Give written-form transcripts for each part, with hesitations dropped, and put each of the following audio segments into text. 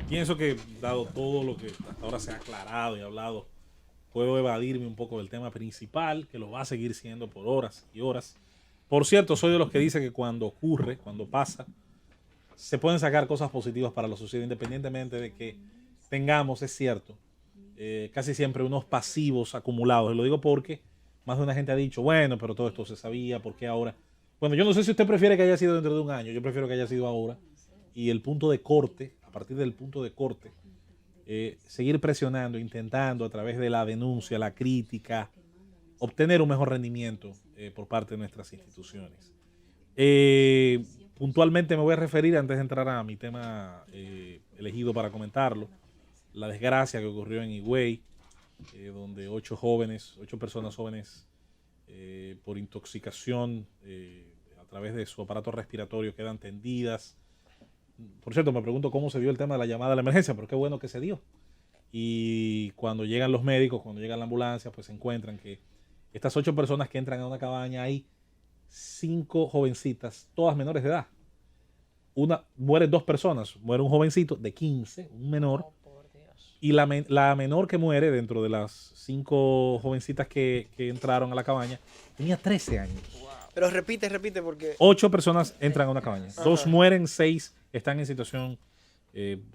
Pienso que, dado todo lo que hasta ahora se ha aclarado y hablado, puedo evadirme un poco del tema principal, que lo va a seguir siendo por horas y horas. Por cierto, soy de los que dice que cuando ocurre, cuando pasa, se pueden sacar cosas positivas para la sociedad, independientemente de que tengamos, es cierto, casi siempre unos pasivos acumulados. Y lo digo porque más de una gente ha dicho, bueno, pero todo esto se sabía, ¿por qué ahora? Bueno, yo no sé si usted prefiere que haya sido dentro de un año, yo prefiero que haya sido ahora. Y el punto de corte, a partir del punto de corte, seguir presionando, intentando a través de la denuncia, la crítica, obtener un mejor rendimiento por parte de nuestras instituciones. Eh, Puntualmente me voy a referir, antes de entrar a mi tema elegido para comentarlo, la desgracia que ocurrió en Higüey, donde ocho personas jóvenes por intoxicación a través de su aparato respiratorio quedan tendidas. Por cierto, me pregunto cómo se dio el tema de la llamada a la emergencia, pero qué bueno que se dio. Y cuando llegan los médicos, cuando llega la ambulancia, pues se encuentran que estas 8 personas que entran a una cabaña, hay 5 jovencitas, todas menores de edad. Mueren 2 personas, muere un jovencito de 15, un menor, Oh, por Dios. y la menor que muere dentro de las 5 jovencitas que entraron a la cabaña tenía 13 años. Wow. Pero repite porque... 8 personas entran a una cabaña, dos Ajá. mueren, 6 están en situación,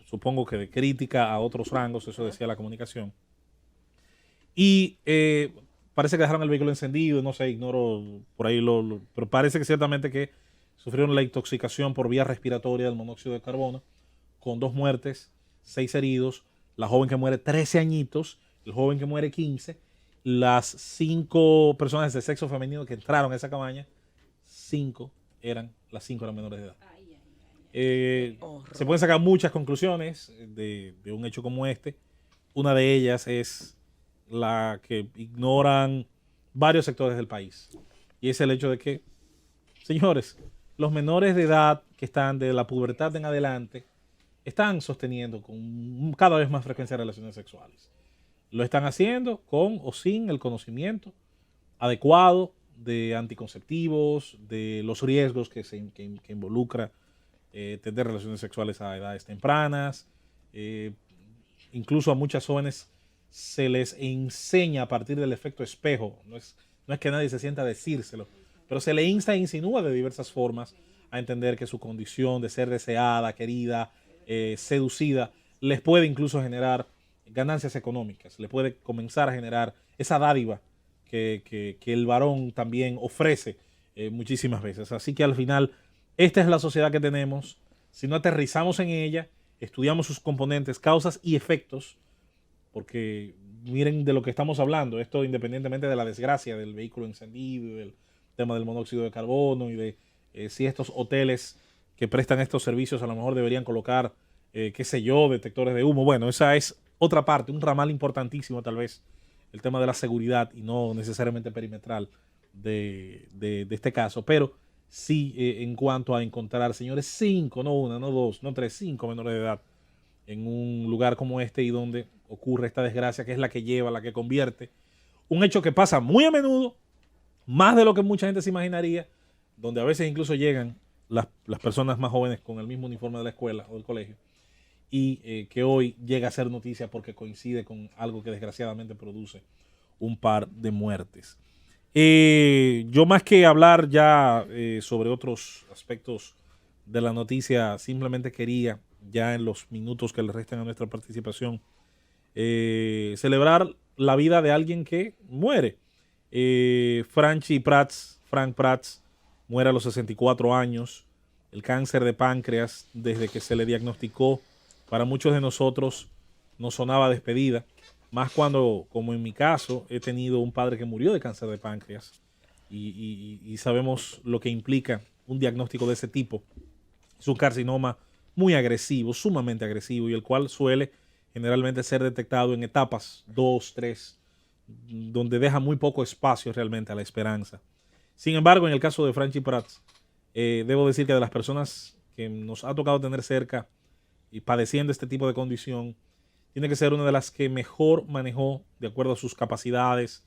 supongo que de crítica a otros rangos, eso decía la comunicación. Y parece que dejaron el vehículo encendido, no sé, ignoro por ahí, pero parece que ciertamente que sufrieron la intoxicación por vía respiratoria del monóxido de carbono, con 2 muertes, 6 heridos, la joven que muere 13 añitos, el joven que muere 15, las 5 personas de sexo femenino que entraron a esa cabaña, 5 las 5 eran menores de edad. Se pueden sacar muchas conclusiones de un hecho como este. Una de ellas es la que ignoran varios sectores del país. Y es el hecho de que, señores, los menores de edad que están de la pubertad en adelante están sosteniendo con cada vez más frecuencia relaciones sexuales. Lo están haciendo con o sin el conocimiento adecuado de anticonceptivos, de los riesgos que involucra tener relaciones sexuales a edades tempranas. Eh, Incluso a muchas jóvenes se les enseña a partir del efecto espejo. No es que nadie se sienta a decírselo, pero se le insta e insinúa de diversas formas a entender que su condición de ser deseada, querida, seducida, les puede incluso generar ganancias económicas, le puede comenzar a generar esa dádiva que el varón también ofrece muchísimas veces. Así que al final, esta es la sociedad que tenemos. Si no aterrizamos en ella, estudiamos sus componentes, causas y efectos, porque miren de lo que estamos hablando, esto independientemente de la desgracia del vehículo encendido, del tema del monóxido de carbono y de si estos hoteles que prestan estos servicios a lo mejor deberían colocar, qué sé yo, detectores de humo. Bueno, esa es otra parte, un ramal importantísimo tal vez, el tema de la seguridad y no necesariamente perimetral de este caso, pero sí en cuanto a encontrar, señores, 5, no una, no dos, no tres, 5 menores de edad en un lugar como este y donde ocurre esta desgracia que es la que lleva, la que convierte, un hecho que pasa muy a menudo, más de lo que mucha gente se imaginaría, donde a veces incluso llegan las personas más jóvenes con el mismo uniforme de la escuela o del colegio y que hoy llega a ser noticia porque coincide con algo que desgraciadamente produce un par de muertes. Yo más que hablar ya sobre otros aspectos de la noticia, simplemente quería, ya en los minutos que le restan a nuestra participación, celebrar la vida de alguien que muere. Frank Prats muere a los 64 años. El cáncer de páncreas, desde que se le diagnosticó, para muchos de nosotros no sonaba despedida. Más cuando, como en mi caso, he tenido un padre que murió de cáncer de páncreas y sabemos lo que implica un diagnóstico de ese tipo. Es un carcinoma muy agresivo, sumamente agresivo, y el cual suele generalmente ser detectado en etapas 2, 3, donde deja muy poco espacio realmente a la esperanza. Sin embargo, en el caso de Franchi Prats, debo decir que de las personas que nos ha tocado tener cerca y padeciendo este tipo de condición, tiene que ser una de las que mejor manejó, de acuerdo a sus capacidades,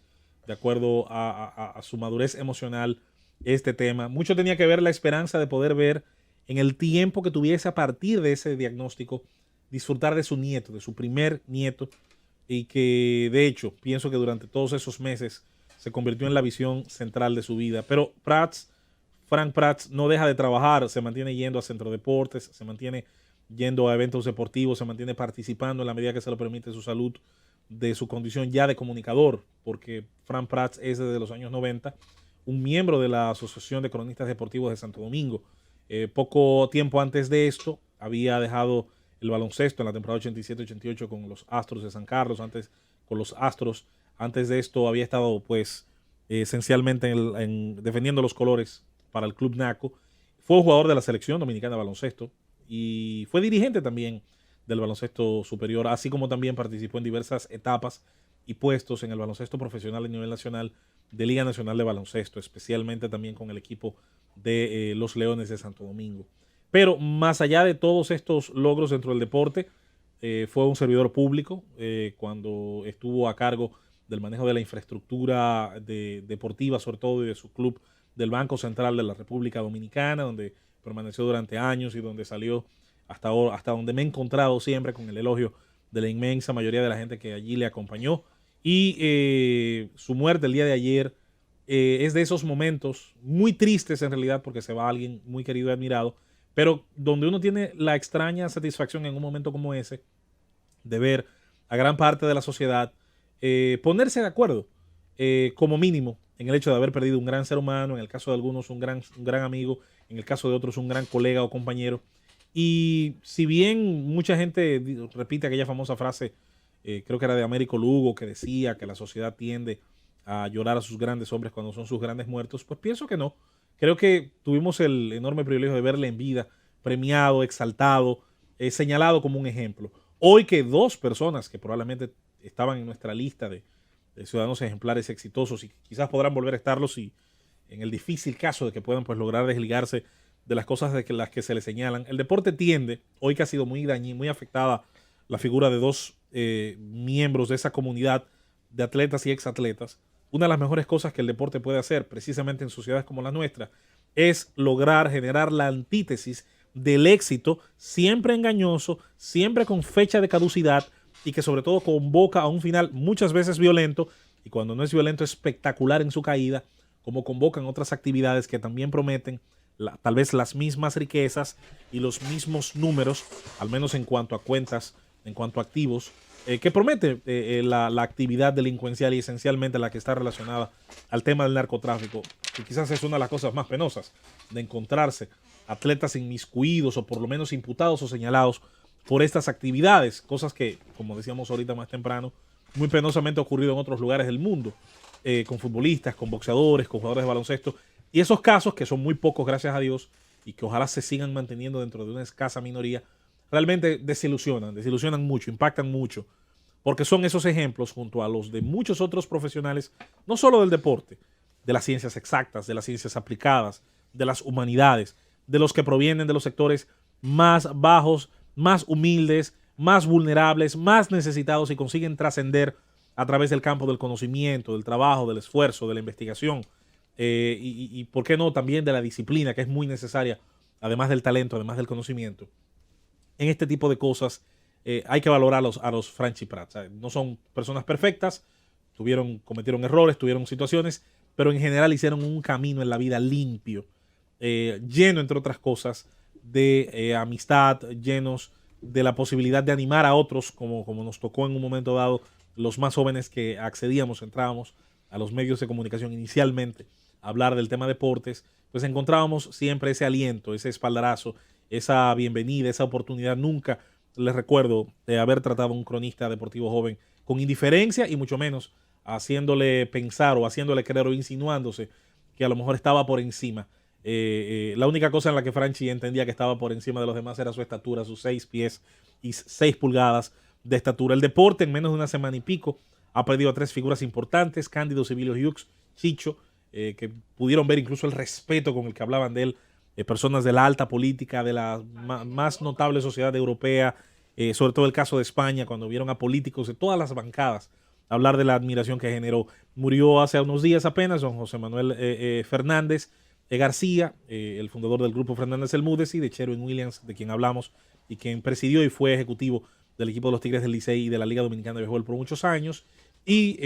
de acuerdo a su madurez emocional, este tema. Mucho tenía que ver la esperanza de poder ver en el tiempo que tuviese a partir de ese diagnóstico disfrutar de su nieto, de su primer nieto, y que de hecho pienso que durante todos esos meses se convirtió en la visión central de su vida. Pero Frank Prats no deja de trabajar, se mantiene yendo a Centro Deportes, se mantiene yendo a eventos deportivos, se mantiene participando en la medida que se lo permite su salud, de su condición ya de comunicador, porque Frank Prats es desde los años 90 un miembro de la Asociación de Cronistas Deportivos de Santo Domingo. Poco tiempo antes de esto había dejado el baloncesto en la temporada 87-88 con los Astros de San Carlos, antes con los Astros. Antes de esto había estado pues esencialmente defendiendo los colores para el Club Naco. Fue jugador de la selección dominicana de baloncesto y fue dirigente también del baloncesto superior, así como también participó en diversas etapas y puestos en el baloncesto profesional a nivel nacional de Liga Nacional de Baloncesto, especialmente también con el equipo de los Leones de Santo Domingo. Pero más allá de todos estos logros dentro del deporte, fue un servidor público cuando estuvo a cargo del manejo de la infraestructura deportiva, sobre todo, y de su club del Banco Central de la República Dominicana, donde permaneció durante años y donde salió hasta ahora, hasta donde me he encontrado siempre con el elogio de la inmensa mayoría de la gente que allí le acompañó. Y su muerte el día de ayer es de esos momentos muy tristes en realidad, porque se va alguien muy querido y admirado, pero donde uno tiene la extraña satisfacción en un momento como ese de ver a gran parte de la sociedad ponerse de acuerdo, como mínimo, en el hecho de haber perdido un gran ser humano, en el caso de algunos un gran amigo, en el caso de otros un gran colega o compañero. Y si bien mucha gente repite aquella famosa frase, creo que era de Américo Lugo, que decía que la sociedad tiende a llorar a sus grandes hombres cuando son sus grandes muertos, pues pienso que no. Creo que tuvimos el enorme privilegio de verle en vida, premiado, exaltado, señalado como un ejemplo. Hoy que dos personas que probablemente estaban en nuestra lista de ciudadanos ejemplares exitosos y quizás podrán volver a estarlo si en el difícil caso de que puedan pues lograr desligarse de las cosas de las que se le señalan. El deporte tiende, hoy que ha sido muy dañino, muy afectada la figura de dos miembros de esa comunidad de atletas y exatletas, una de las mejores cosas que el deporte puede hacer, precisamente en sociedades como la nuestra, es lograr generar la antítesis del éxito, siempre engañoso, siempre con fecha de caducidad y que sobre todo convoca a un final muchas veces violento, y cuando no es violento espectacular en su caída, como convocan otras actividades que también prometen tal vez las mismas riquezas y los mismos números, al menos en cuanto a cuentas, en cuanto a activos, que promete la actividad delincuencial y esencialmente la que está relacionada al tema del narcotráfico, que quizás es una de las cosas más penosas de encontrarse atletas inmiscuidos o por lo menos imputados o señalados por estas actividades, cosas que, como decíamos ahorita más temprano, muy penosamente ha ocurrido en otros lugares del mundo, con futbolistas, con boxeadores, con jugadores de baloncesto, y esos casos, que son muy pocos gracias a Dios, y que ojalá se sigan manteniendo dentro de una escasa minoría, realmente desilusionan mucho, impactan mucho, porque son esos ejemplos junto a los de muchos otros profesionales, no solo del deporte, de las ciencias exactas, de las ciencias aplicadas, de las humanidades, de los que provienen de los sectores más bajos, más humildes, más vulnerables, más necesitados y consiguen trascender a través del campo del conocimiento, del trabajo, del esfuerzo, de la investigación y por qué no también de la disciplina, que es muy necesaria, además del talento, además del conocimiento. En este tipo de cosas hay que valorar a los Franchi Prats. No son personas perfectas, cometieron errores, tuvieron situaciones, pero en general hicieron un camino en la vida limpio, lleno, entre otras cosas, de amistad, llenos de la posibilidad de animar a otros, como nos tocó en un momento dado, los más jóvenes que entrábamos a los medios de comunicación inicialmente a hablar del tema deportes, pues encontrábamos siempre ese aliento, ese espaldarazo, esa bienvenida, esa oportunidad. Nunca les recuerdo haber tratado a un cronista deportivo joven con indiferencia y mucho menos haciéndole pensar o haciéndole creer o insinuándose que a lo mejor estaba por encima. La única cosa en la que Franchi entendía que estaba por encima de los demás era su estatura, sus 6 pies y 6 pulgadas de estatura. El deporte en menos de una semana y pico ha perdido a 3 figuras importantes, Cándido Civilio Hughes, Chicho, que pudieron ver incluso el respeto con el que hablaban de él, personas de la alta política, de la más notable sociedad europea, sobre todo el caso de España, cuando vieron a políticos de todas las bancadas hablar de la admiración que generó. Murió hace unos días apenas don José Manuel Fernández, García, el fundador del grupo Fernández El Múdez, y de Sherwin Williams, de quien hablamos, y quien presidió y fue ejecutivo del equipo de los Tigres del Licey y de la Liga Dominicana de Béisbol por muchos años. Y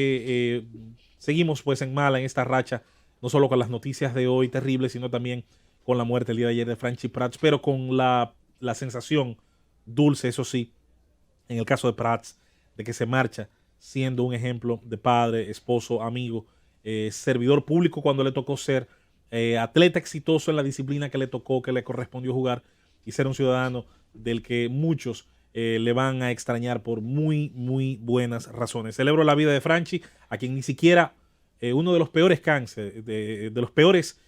seguimos pues en mala en esta racha, no solo con las noticias de hoy terribles, sino también con la muerte el día de ayer de Franchi Prats, pero con la sensación dulce, eso sí, en el caso de Prats, de que se marcha siendo un ejemplo de padre, esposo, amigo, servidor público cuando le tocó ser, atleta exitoso en la disciplina que le tocó, que le correspondió jugar, y ser un ciudadano del que muchos le van a extrañar por muy, muy buenas razones. Celebro la vida de Franchi, a quien ni siquiera uno de los peores cánceres, de los peores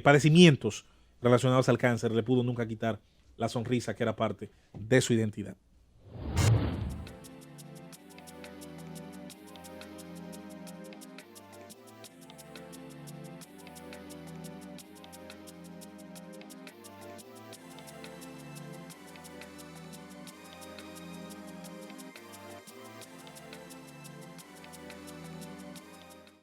padecimientos relacionados al cáncer le pudo nunca quitar la sonrisa que era parte de su identidad.